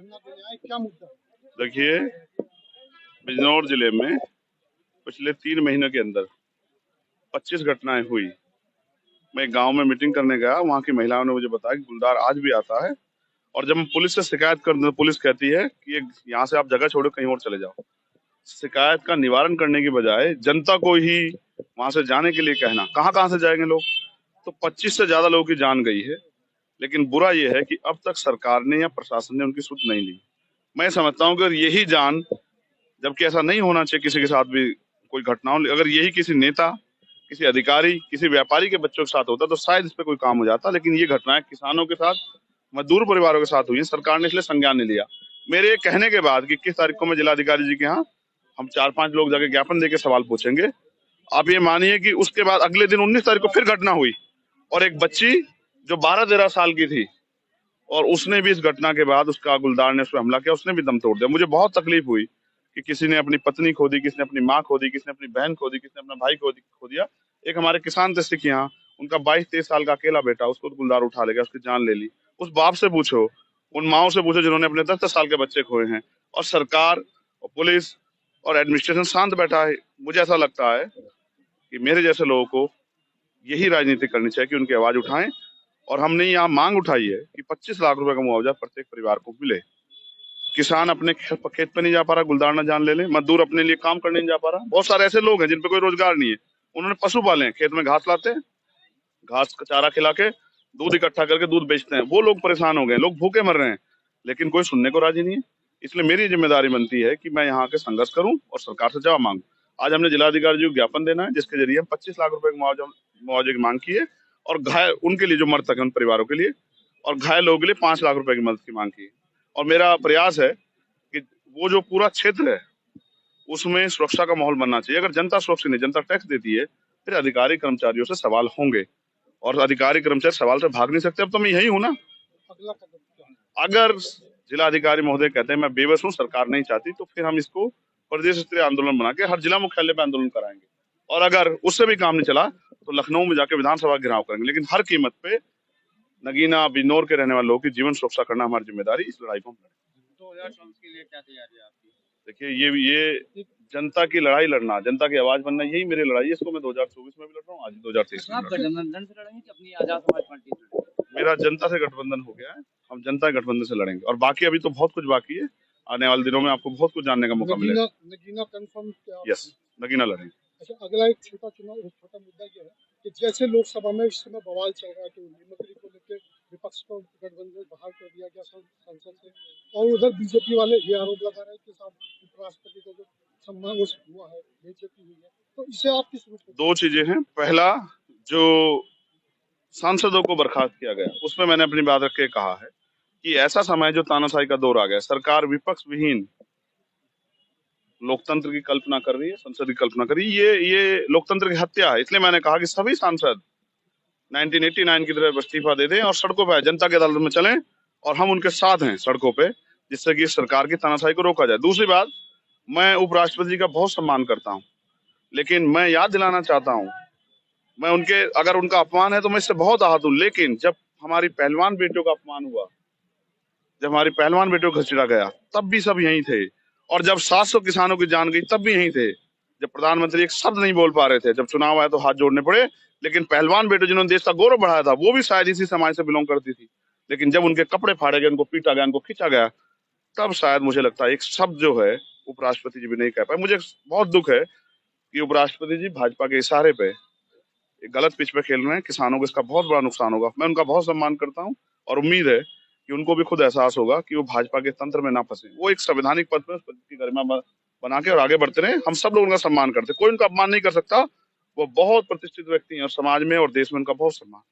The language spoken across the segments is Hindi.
धरना देने आए, क्या मुद्दा? देखिए, बिजनौर जिले में पिछले 3 महीने के अंदर 25 घटनाएं हुई। मैं एक गांव में मीटिंग करने गया, वहां की महिलाओं ने मुझे बताया कि गुलदार आज भी आता है, और जब हम पुलिस से शिकायत करते हैं, पुलिस कहती है कि यहाँ से आप जगह छोड़ो, कहीं और चले जाओ। शिकायत का निवारण करने की बजाय जनता को ही वहां से जाने के लिए कहना, कहाँ कहाँ से जाएंगे लोग। तो 25 से ज्यादा लोगों की जान गई है। लेकिन बुरा यह है कि अब तक सरकार ने या प्रशासन ने उनकी सुध नहीं ली। मैं समझता हूँ कि अगर यही जान, जबकि ऐसा नहीं होना चाहिए किसी के साथ भी कोई घटना हो, अगर यही किसी नेता, किसी अधिकारी, किसी व्यापारी के बच्चों के साथ होता तो शायद इस पे कोई काम हो जाता। लेकिन ये घटनाएं किसानों के साथ, मजदूर परिवारों के साथ हुई है, सरकार ने इसलिए संज्ञान नहीं लिया। मेरे कहने के बाद 21 तारीख को मैं जिलाधिकारी जी के यहाँ हम 4-5 लोग जाके ज्ञापन देके सवाल पूछेंगे। आप ये मानिए कि उसके बाद अगले दिन 19 तारीख को फिर घटना हुई, और एक बच्ची जो 12-13 साल की थी, और उसने भी इस घटना के बाद, उसका गुलदार ने उस पर हमला किया, उसने भी दम तोड़ दिया। मुझे बहुत तकलीफ हुई कि किसी ने अपनी पत्नी खो दी, किसी ने अपनी माँ खो दी, किसी ने अपनी बहन खो दी, किसी ने अपना भाई खो दिया। एक हमारे किसान थे सिख यहाँ, उनका 22-23 साल का अकेला बेटा, उसको तो गुलदार उठा ले गया, उसकी जान ले ली। उस बाप से पूछो, उन माओ से पूछो जिन्होंने अपने 10-10 साल के बच्चे खोए हैं, और सरकार और पुलिस और एडमिनिस्ट्रेशन शांत बैठा है। मुझे ऐसा लगता है कि मेरे जैसे लोगों को यही राजनीति करनी चाहिए कि उनकी आवाज उठाएं। और हमने यहाँ मांग उठाई है कि 25 लाख रुपए का मुआवजा प्रत्येक परिवार को मिले। किसान अपने खेत पे नहीं जा पा रहा, गुलदार ना जान ले ले। मजदूर अपने लिए काम करने नहीं जा पा रहा। बहुत सारे ऐसे लोग हैं जिन पे कोई रोजगार नहीं है, उन्होंने पशु पाले हैं, खेत में घास लाते हैं, घास का चारा खिला के दूध इकट्ठा करके दूध बेचते हैं। वो लोग परेशान हो गए, लोग भूखे मर रहे हैं, लेकिन कोई सुनने को राजी नहीं है। इसलिए मेरी जिम्मेदारी बनती है कि मैं यहाँ के संघर्ष करूं और सरकार से जवाब मांगू। आज हमने जिलाधिकारी जी को ज्ञापन देना है, जिसके जरिए हम 25 लाख रुपए मुआवजे की मांग की है, और घायल उनके लिए जो मृतक है उन परिवारों के लिए, और घायल लोगों के लिए 5 लाख रुपए की मदद की मांग की है। और मेरा प्रयास है कि वो जो पूरा क्षेत्र है उसमें सुरक्षा का माहौल बनना चाहिए। अगर जनता सुरक्षित नहीं, जनता टैक्स देती है, फिर अधिकारी कर्मचारियों से सवाल होंगे, और अधिकारी कर्मचारी सवाल से भाग नहीं सकते। अब तो मैं यही हूँ ना। अगला कदम क्या है? अगर जिलाधिकारी महोदय कहते हैं मैं बेबस हूँ, सरकार नहीं चाहती, तो फिर हम इसको प्रदेश स्तरीय आंदोलन बना के हर जिला मुख्यालय पे आंदोलन कराएंगे। और अगर उससे भी काम नहीं चला तो लखनऊ में जाके विधानसभा घेराव करेंगे। लेकिन हर कीमत पे नगीना बिजनौर के रहने वाले लोगों की जीवन सुरक्षा करना हमारी जिम्मेदारी। इस लड़ाई को हम लड़ेंगे। 2024 के लिए क्या तैयारी है आपकी? देखिए, ये जनता की लड़ाई लड़ना, जनता की आवाज बनना, यही मेरी लड़ाई है। इसको मैं 2024 में भी लड़ रहा हूँ, आज 2023 में आप गठबंधन से लड़ेंगे कि अपनी आजाद समाज पार्टी से लड़ेंगे? मेरा जनता से गठबंधन हो गया है। हम जनता के गठबंधन से लड़ेंगे, और बाकी अभी तो बहुत कुछ बाकी है। आने वाले दिनों में आपको बहुत कुछ जानने का मौका मिलेगा। नगीना कंफर्म क्या? यस, नगीना लड़ेंगे। अच्छा, अगला एक छोटा मुद्दा ये है कि जैसे लोकसभा में इस समय बवाल चल रहा है कि मुख्यमंत्री को लेकर विपक्ष को गठबंधन बाहर कर दिया गया संसद से, और उधर बीजेपी वाले ये आरोप लगा रहे हैं कि साहब उपराष्ट्रपति का जो सम्मान हुआ है, बेइज्जती हुई है, तो इसे आप किस रूप में? 2 चीजें हैं। पहला, जो सांसदों को बर्खास्त किया गया, उसमें मैंने अपनी बात रख के कहा है कि ऐसा समय जो तानाशाही का दौर आ गया, सरकार विपक्ष विहीन लोकतंत्र की कल्पना कर रही है, संसद की कल्पना कर रही है। ये लोकतंत्र की हत्या है। इसलिए मैंने कहा कि सभी सांसद 1989 की तरह इस्तीफा दे दें और सड़कों पर जनता की अदालत में चलें, और हम उनके साथ हैं सड़कों पे, जिससे कि सरकार की तानाशाही को रोका जाए। दूसरी बात, मैं उपराष्ट्रपति जी का बहुत सम्मान करता हूँ, लेकिन मैं याद दिलाना चाहता हूँ, मैं उनके, अगर उनका अपमान है तो मैं इससे बहुत आहत हूँ। लेकिन जब हमारी पहलवान बेटियों का अपमान हुआ, जब हमारी पहलवान बेटियों को घसीटा गया, तब भी सब यहीं थे। और जब 700 किसानों की जान गई, तब भी यहीं थे। जब प्रधानमंत्री एक शब्द नहीं बोल पा रहे थे, जब चुनाव आया तो हाथ जोड़ने पड़े। लेकिन पहलवान बेटे जिन्होंने देश का गौरव बढ़ाया था, वो भी शायद इसी समाज से बिलोंग करती थी। लेकिन जब उनके कपड़े फाड़े गए, उनको पीटा गया, उनको खींचा गया, तब शायद मुझे लगता है एक शब्द जो है उपराष्ट्रपति जी भी नहीं कह पाए। मुझे बहुत दुख है कि उपराष्ट्रपति जी भाजपा के इशारे पे एक गलत पिच पे खेल रहे हैं। किसानों को इसका बहुत बड़ा नुकसान होगा। मैं उनका बहुत सम्मान करता हूँ, और उम्मीद है कि उनको भी खुद एहसास होगा कि वो भाजपा के तंत्र में ना फंसे। वो एक संवैधानिक पद पर पद की गरिमा बना के और आगे बढ़ते रहे। हम सब लोग उनका सम्मान करते, कोई उनका अपमान नहीं कर सकता। वो बहुत प्रतिष्ठित व्यक्ति हैं, और समाज में और देश में उनका बहुत सम्मान।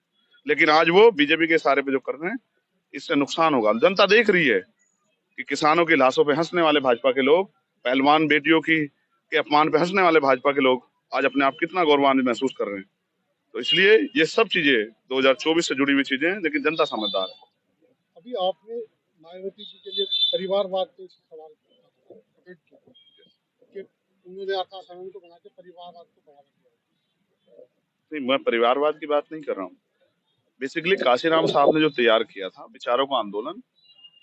लेकिन आज वो बीजेपी के इशारे पे जो कर रहे हैं, इससे नुकसान होगा। जनता देख रही है कि किसानों की लाशों पे हंसने वाले भाजपा के लोग, पहलवान बेटियों की के अपमान पे हंसने वाले भाजपा के लोग आज अपने आप कितना गौरवान्वित महसूस कर रहे हैं। तो इसलिए ये सब चीजें 2024 से जुड़ी हुई चीजें हैं, लेकिन जनता समझदार है। अभी आपने मायावती जी के लिए परिवारवाद पे सवाल प्रकट किया कि उन्होंने आकाश आनंद को बना के परिवारवाद को बढ़ावा दिया। नहीं, मैं परिवारवाद की बात नहीं कर रहा हूँ। बेसिकली काशीराम साहब ने जो तैयार किया था विचारों का आंदोलन,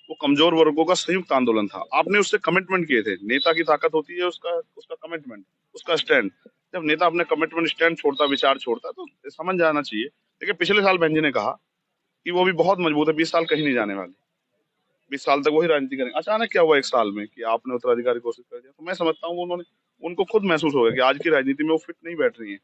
वो कमजोर वर्गों का संयुक्त आंदोलन था। आपने उससे कमिटमेंट किए थे। नेता की ताकत होती है उसका उसका कमिटमेंट, उसका स्टैंड। जब नेता अपने कमिटमेंट स्टैंड छोड़ता, विचार छोड़ता, तो समझ जाना चाहिए। देखिए पिछले साल बहन जी ने कहा कि वो भी बहुत मजबूत है, 20 साल कहीं नहीं जाने वाले, 20 साल तक वही राजनीति करेंगे। अचानक क्या हुआ 1 साल में कि आपने उत्तराधिकारी घोषित कर दिया? तो मैं समझता हूँ उन्होंने, उनको खुद महसूस हो गया कि आज की राजनीति में वो फिट नहीं बैठ रही है,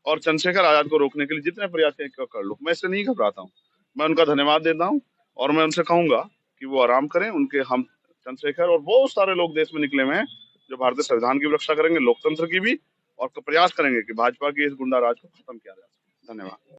और चंद्रशेखर आजाद को रोकने के लिए जितने प्रयास कर लो, मैं इससे नहीं घबराता हूँ। मैं उनका धन्यवाद देता हूँ, और मैं उनसे कहूंगा कि वो आराम करें। उनके हम चंद्रशेखर और बहुत सारे लोग देश में निकले हुए हैं जो भारतीय संविधान की भी रक्षा करेंगे, लोकतंत्र की भी, और प्रयास करेंगे कि भाजपा के इस गुंडा राज को खत्म किया जाए। धन्यवाद।